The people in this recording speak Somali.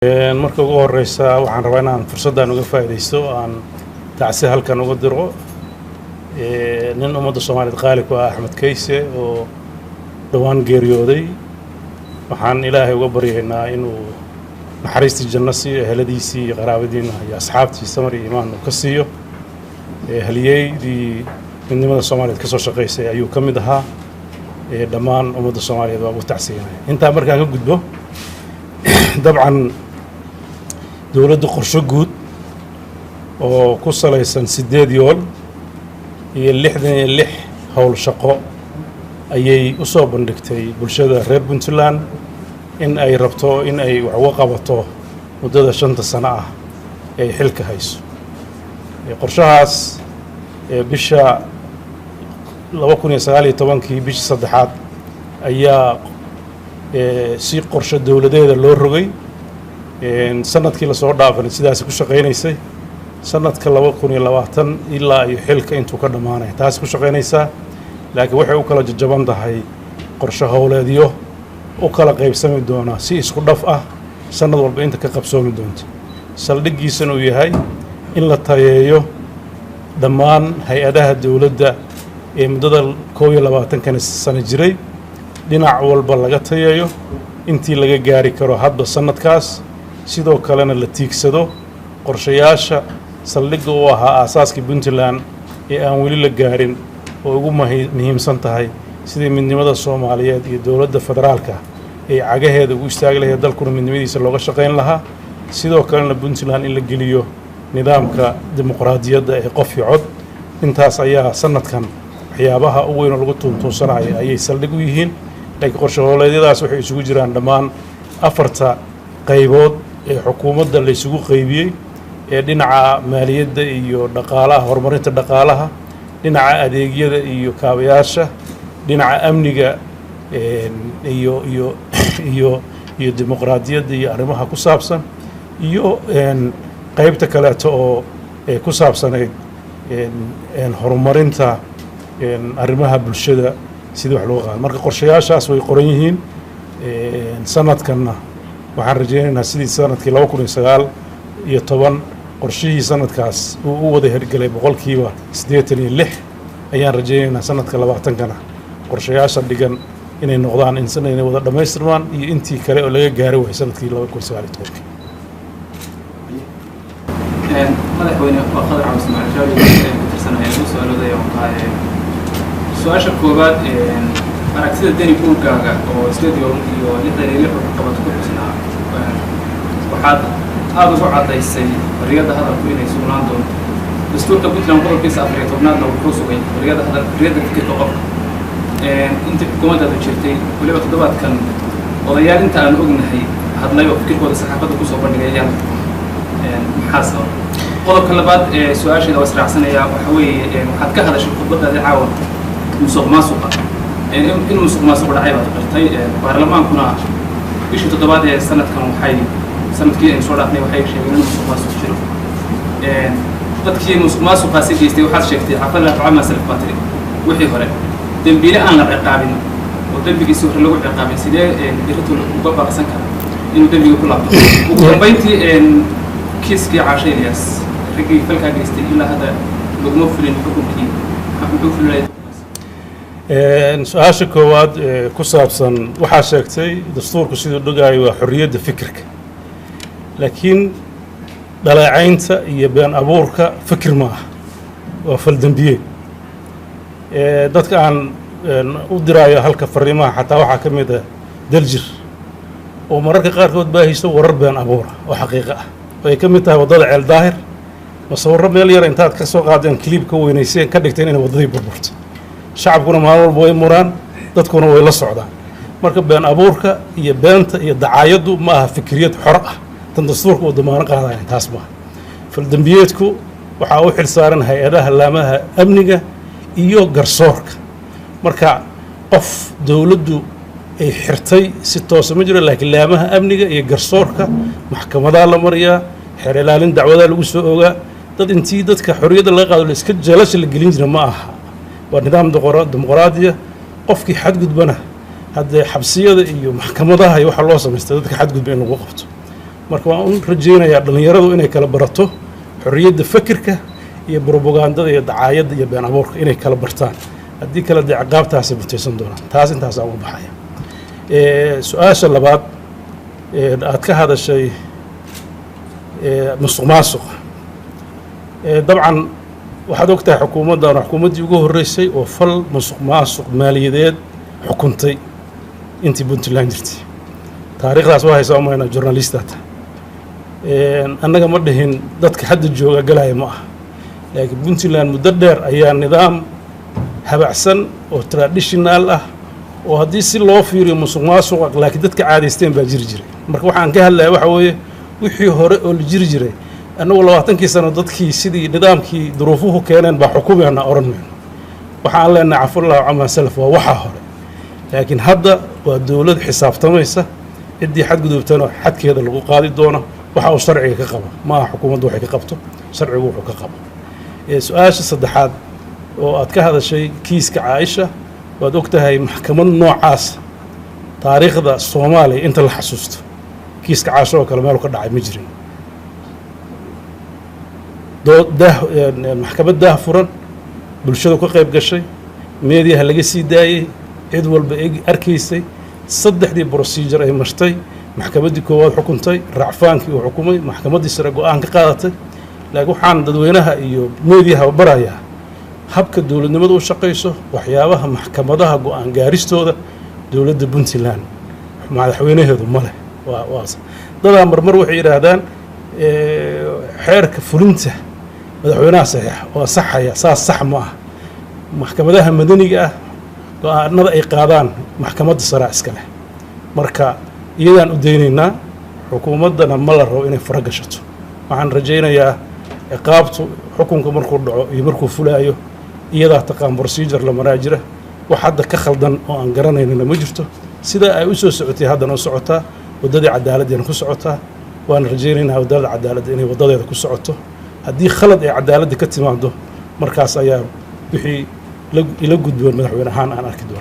marka ugu horeysa waxaan rabaa inaan fursaddan uga faa'iidaysto aan tacsi halkan uga diro nin ummadda Soomaaliyeed qaali ku ah Axmed Kayse oo dhawaan geeriyooday. waxaan Ilaahay uga baryaynaa inuu naxariistii janno siiyo eheladiisii iyo qaraabadiina iyo asxaabtiisa mar iyo imaan ka siiyo. halyeydii midnimada Soomaaliyeed ka soo shaqeysay ayuu ka mid ahaa. dhammaan ummadda Soomaaliyeed waa ugu tacsiinaya. intaa markaan ka gudbo dabcan dowladda qorshe guud oo ku salaysan 8 yool iyo 66 hawl shaqo ayay u soo bandhigtay bulshada reer Puntland in ay rabto in ay wax uga qabato muddada 5 sano ah ee xilka hayso. qorshahaas bisha 2019 bishii saddexaad ayaa si qorshe dowladeeda loo rogay. sanadkii la soo dhaafay sidaas ku shaqeynaysay. sanadka 2020 ilaa iyo xilka intuu ka dhamaanay taas ku shaqeynaysaa. laakiin waxay u kala jajaban tahay qorshe howleedyo u kala qaybsami doona si isku dhaf ah sanad walba inta ka qabsoomi doonto. saldhigiisana uu yahay in la tayeeyo dhammaan hay-adaha dowladda ee muddada 21 sano jiray dhinac walba laga tayeeyo intii laga gaari karo hadba sanadkaas. sidoo kalena la tiigsado qorshayaasha saldhigga u ahaa aasaaskii Puntland ee aan weli la gaarin oo ugu muhiimsan tahay sidii midnimada Soomaaliyeed iyo dowladda federaalka ay cagaheeda ugu istaagi lahayd dalkuna midnimadiisa looga shaqeyn lahaa. sidoo kalena Puntland in la geliyo nidaamka dimuqraadiyadda ee qof iyo cod. intaas ayaa sanadkan waxyaabaha ugu weyn oo lagu tuntuunsanayo ayay saldhig u yihiin. laakiin qorshe howleedyadaas waxay isugu jiraan dhammaan 4 qaybood ee xukuumadda la isugu qaybiyey ee dhinaca maaliyadda iyo dhaqaalaha, horumarinta dhaqaalaha, dhinaca adeegyada iyo kaabayaasha, dhinaca amniga iyo dimuqraadiyadda iyo arrimaha ku saabsan, iyo qaybta kaleeto oo ku saabsanayd horumarinta arrimaha bulshada sidii wax loo qaado. marka qorshayaashaas way qoran yihiin. sanadkanna waxaan rajaynaynaa sidii sanadkii 2019 qorshihii sanadkaas uu u wada hirgalay 86% ayaan rajaynaynaa sanadka 20kana qorshayaasha dhigan inay noqdaan inay wada dhammaystirmaan iyo intii kale oo laga gaaray way sanadkii 2019. madaxweyne waa Khadar Cabdi Ismaaciil Jawaari ku tirsanaya su'aalaha iyo qaayay su'aasha koobaad aragtida dani buugaaga oo 8 yool iyo 66 qabad ku xusnaa waxaad aad ugu cadaysay xorriyadda hadalku inay sugnaan doonto. dastuurka Puntland qodobkiisa 14aadna wuxuu sugay xorriyadda fikirka qofka. inta xukuumadda jirtay waliba toddobaadkan odayaal inta aan ognahay hadlay oo fikirkooda saxaafadda ku soo bandhigayaan maxaa sabab. qodobka labaad ee su'aasheeda waa israacsanaya waxa weeye waxaad ka hadashay khudbadaada caawa musuqmaasuqa in musuqmaasuq dhacay baad qartay. baarlamaankuna bishii 7 ee sanadkan waxay sanadkii ay soo dhaafnay waxay sheegeen in musuqmaasuq jiro. dadkii musuqmaasuqaasi geystay waxaad sheegtay xaflada racama salaf batri wixii hore dambiile aan la ciqaabin oo dambigiisa hore lagu ciqaabin sidee dirtu uga baaqsan kara inuu dambiga ku laabto. ugu dambeyntii kiiskii Caasha Ilyas ragii falka geystay ilaa hadda laguma fulin xukunkii wuxuu fulay. su-aasha koowaad ku saabsan waxaa sheegtay dastuurku siduu dhogaayo waa xorriyadda fikirka. laakiin dhaleecaynta iyo been abuurka fikir ma aha, waa faldambiyeed. dadka aan u diraayo halka fariimaha xataa waxaa ka mid ah daljir oo mararka qaarkood baahayso warar been abuura oo xaqiiqo ah. ay ka mid tahay waddada Ceel Daahir masawirro meel yar intaad ka soo qaadeen clip ka weynayseen ka dhigteen inay waddadii burburto. shacabkuna maalin walba way muraan, dadkuna way la socdaan. marka been abuurka iyo beenta iyo dacaayaddu ma aha fikriyad xor ah tan dastuurka uu damaano qaadaya. taas maaha. faldambiyeedku waxaa u xilsaaran hay-adaha laamaha amniga iyo garsoorka. marka qof dowladdu ay xirtay si toosa ma jiro, laakiin laamaha amniga iyo garsoorka maxkamadaha la mariyaa, xeer ilaalin dacwadaha lagu soo ogaa. dad intii dadka xorriyadda laga qaado la iska jeelasha la gelin jira ma aha. waa nidaam dimuqraadiya. qofkii xadgudbana haddee xabsiyada iyo maxkamadaha iyo waxa loo samaystay dadka xadgudba in lagu qabto. marka waan u rajaynayaa dhallinyaradu inay kala barato xorriyadda fikirka iyo propagandada iyo dacaayadda iyo been abuurka inay kala bartaan haddii kale dee ciqaabtaasi mutaysan doonaan taas intaas aan u baxaya su-aasha labaad aad ka hadashay musuq maasuq dabcan waxaad og tahay xukuumaddan xukuumaddii ugu horreysay oo fal musuq maasuq maaliyadeed xukuntay intii puntland jirtay taariikhdaas waa haysaa umayna journalistata annaga ma dhihin dadka hadda jooga galaya ma aha laakiin puntland muddo dheer ayaa nidaam habacsan oo traditional ah oo haddii si loo fiiriyo musuq maasuqa laakiin dadka caadaysteen baa jiri jiray marka waxaan ka hadlaya waxa weeye wixii hore oo la jiri jiray annagu 20kii sano dadkii sidii nidaamkii duruufuhu keeneen baa xukumayna oran mayno waxaan leenahay cafullahu camaa salaf waa waxa hore laakiin hadda waa dowlad xisaabtamaysa ciddii xadgudubtana xadkeeda lagu qaadi doono waxa uu sharciga ka qabo ma aha xukuumaddu waxay ka qabto sharcigu wuxuu ka qabo su-aasha saddexaad oo aad ka hadashay kiiska caaisha waad og tahay maxkamad noocaas taariikhda soomaaliya inta la xasuusto kiiska caaisha oo kale meel ka dhacay ma jirin maxkamad daah furan bulshadu ka qayb gashay meediyaha laga sii daayey cid walba arkaysay saddexdii procedure ay martay maxkamaddii koowaad xukuntay racfaankii uu xukumay maxkamaddii sare go-aan ka qaadatay laakiin waxaan dadweynaha iyo meediyaha barayaa habka dowladnimadu u shaqayso waxyaabaha maxkamadaha go-aan gaaristooda dowladda puntland madaxweynaheedu ma leh dadaa marmar waxay yidhaahdaan xeerka fulinta madaxweynaha saxiixa waa saxaya saas sax ma ah maxkamadaha madaniga ah go-aanada ay qaadaan maxkamadda sare iska leh marka iyadaan u daynaynaa xukuumaddana ma la rabo inay fara gashato waxaan rajaynayaa ciqaabtu xukunka markuu dhaco iyo markuu fulaayo iyadaa taqaan procedure la maraa jira wax hadda ka khaldan oo aan garanaynana ma jirto sidaa ay u soo socotay haddana u socotaa waddadii cadaaladdeena ku socotaa waan rajaynaynaa waddada cadaaladda inay waddadeeda ku socoto haddii khalad ay cadaaladda ka timaado markaas ayaa wixii ila gudboon madaxweyne ahaan aan arki doona